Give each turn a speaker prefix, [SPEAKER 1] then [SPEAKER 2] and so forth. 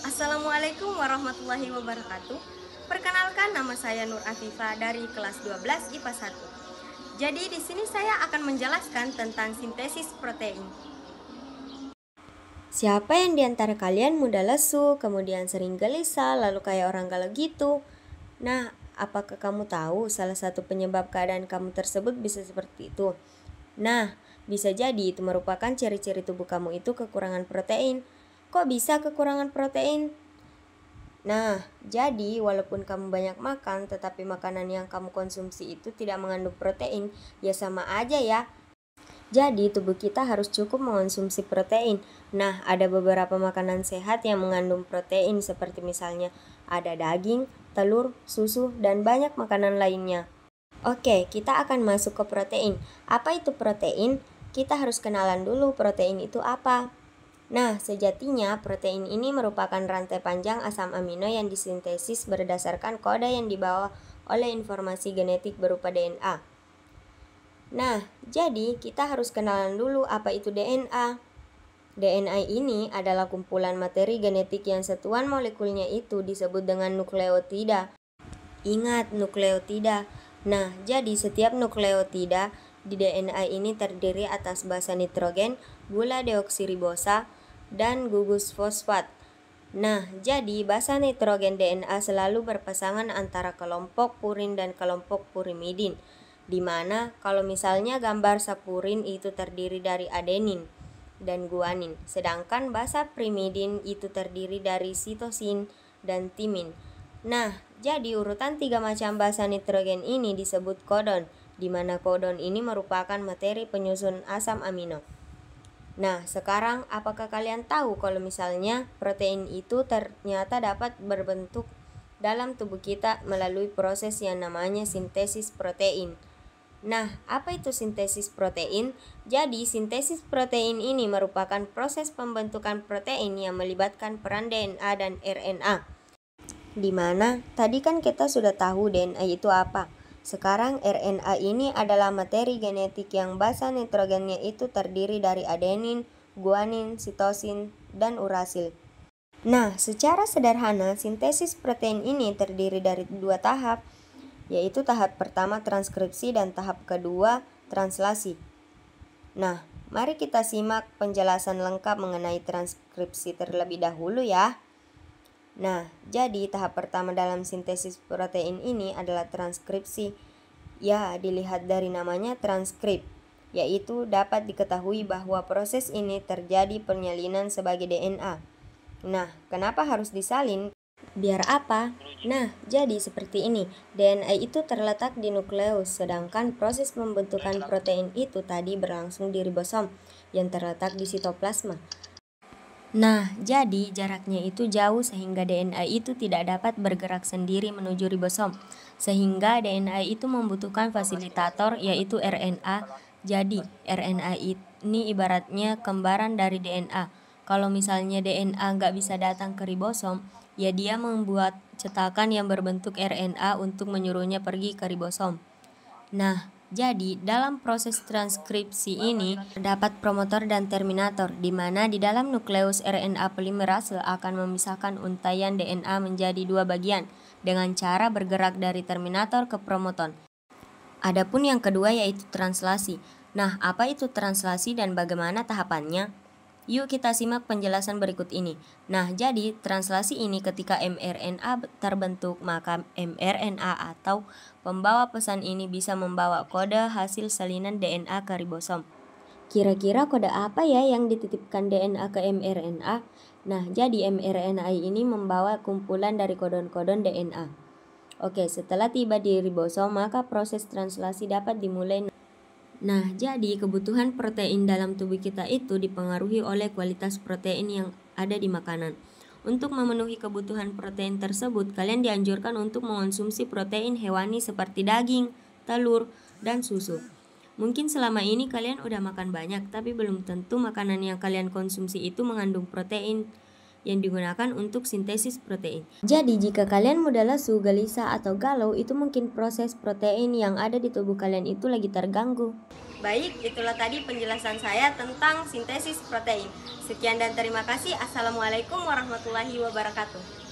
[SPEAKER 1] Assalamualaikum warahmatullahi wabarakatuh. Perkenalkan, nama saya Nur Afifa dari kelas 12 IPA 1. Jadi di sini saya akan menjelaskan tentang sintesis protein. Siapa yang diantara kalian mudah lesu, kemudian sering gelisah, lalu kayak orang galau gitu? Nah, apakah kamu tahu salah satu penyebab keadaan kamu tersebut bisa seperti itu? Nah, bisa jadi itu merupakan ciri-ciri tubuh kamu itu kekurangan protein. Kok bisa kekurangan protein? Nah, jadi walaupun kamu banyak makan, tetapi makanan yang kamu konsumsi itu tidak mengandung protein, ya sama aja ya. Jadi tubuh kita harus cukup mengonsumsi protein. Nah, ada beberapa makanan sehat yang mengandung protein seperti misalnya ada daging, telur, susu, dan banyak makanan lainnya. Oke, kita akan masuk ke protein. Apa itu protein? Kita harus kenalan dulu protein itu apa. Nah, sejatinya protein ini merupakan rantai panjang asam amino yang disintesis berdasarkan kode yang dibawa oleh informasi genetik berupa DNA. Nah, jadi kita harus kenalan dulu apa itu DNA. DNA ini adalah kumpulan materi genetik yang satuan molekulnya itu disebut dengan nukleotida. Ingat, nukleotida. Nah, jadi setiap nukleotida di DNA ini terdiri atas basa nitrogen, gula deoksiribosa, dan gugus fosfat. Nah, jadi basa nitrogen DNA selalu berpasangan antara kelompok purin dan kelompok purimidin, di mana kalau misalnya gambar sapurin itu terdiri dari adenin dan guanin, sedangkan basa primidin itu terdiri dari sitosin dan timin. Nah, jadi urutan 3 macam basa nitrogen ini disebut kodon, di mana kodon ini merupakan materi penyusun asam amino. Nah, sekarang apakah kalian tahu kalau misalnya protein itu ternyata dapat berbentuk dalam tubuh kita melalui proses yang namanya sintesis protein? Nah, apa itu sintesis protein? Jadi, sintesis protein ini merupakan proses pembentukan protein yang melibatkan peran DNA dan RNA. Di mana tadi kan kita sudah tahu DNA itu apa. Sekarang RNA ini adalah materi genetik yang basa nitrogennya itu terdiri dari adenin, guanin, sitosin, dan urasil. Nah, secara sederhana sintesis protein ini terdiri dari 2 tahap, yaitu tahap pertama transkripsi dan tahap kedua translasi. Nah, mari kita simak penjelasan lengkap mengenai transkripsi terlebih dahulu ya. Nah, jadi tahap pertama dalam sintesis protein ini adalah transkripsi. Ya, dilihat dari namanya transkrip, yaitu dapat diketahui bahwa proses ini terjadi penyalinan sebagai DNA. Nah, kenapa harus disalin? Biar apa? Nah, jadi seperti ini. DNA itu terletak di nukleus, sedangkan proses pembentukan protein itu tadi berlangsung di ribosom yang terletak di sitoplasma. Nah, jadi jaraknya itu jauh sehingga DNA itu tidak dapat bergerak sendiri menuju ribosom. Sehingga DNA itu membutuhkan fasilitator yaitu RNA. Jadi, RNA ini ibaratnya kembaran dari DNA. Kalau misalnya DNA nggak bisa datang ke ribosom, ya dia membuat cetakan yang berbentuk RNA untuk menyuruhnya pergi ke ribosom. Nah, jadi dalam proses transkripsi ini terdapat promotor dan terminator, di mana di dalam nukleus RNA polimerase akan memisahkan untaian DNA menjadi 2 bagian dengan cara bergerak dari terminator ke promoton. Adapun yang kedua yaitu translasi. Nah, apa itu translasi dan bagaimana tahapannya? Yuk kita simak penjelasan berikut ini. Nah, jadi translasi ini ketika mRNA terbentuk, maka mRNA atau pembawa pesan ini bisa membawa kode hasil salinan DNA ke ribosom. Kira-kira kode apa ya yang dititipkan DNA ke mRNA? Nah, jadi mRNA ini membawa kumpulan dari kodon-kodon DNA. Oke, setelah tiba di ribosom, maka proses translasi dapat dimulai. Nah, jadi kebutuhan protein dalam tubuh kita itu dipengaruhi oleh kualitas protein yang ada di makanan. Untuk memenuhi kebutuhan protein tersebut, kalian dianjurkan untuk mengonsumsi protein hewani seperti daging, telur, dan susu. Mungkin selama ini kalian udah makan banyak, tapi belum tentu makanan yang kalian konsumsi itu mengandung protein yang digunakan untuk sintesis protein. Jadi jika kalian mudah lesu, gelisah, atau galau, itu mungkin proses protein yang ada di tubuh kalian itu lagi terganggu. Baik, itulah tadi penjelasan saya tentang sintesis protein. Sekian dan terima kasih. Assalamualaikum warahmatullahi wabarakatuh.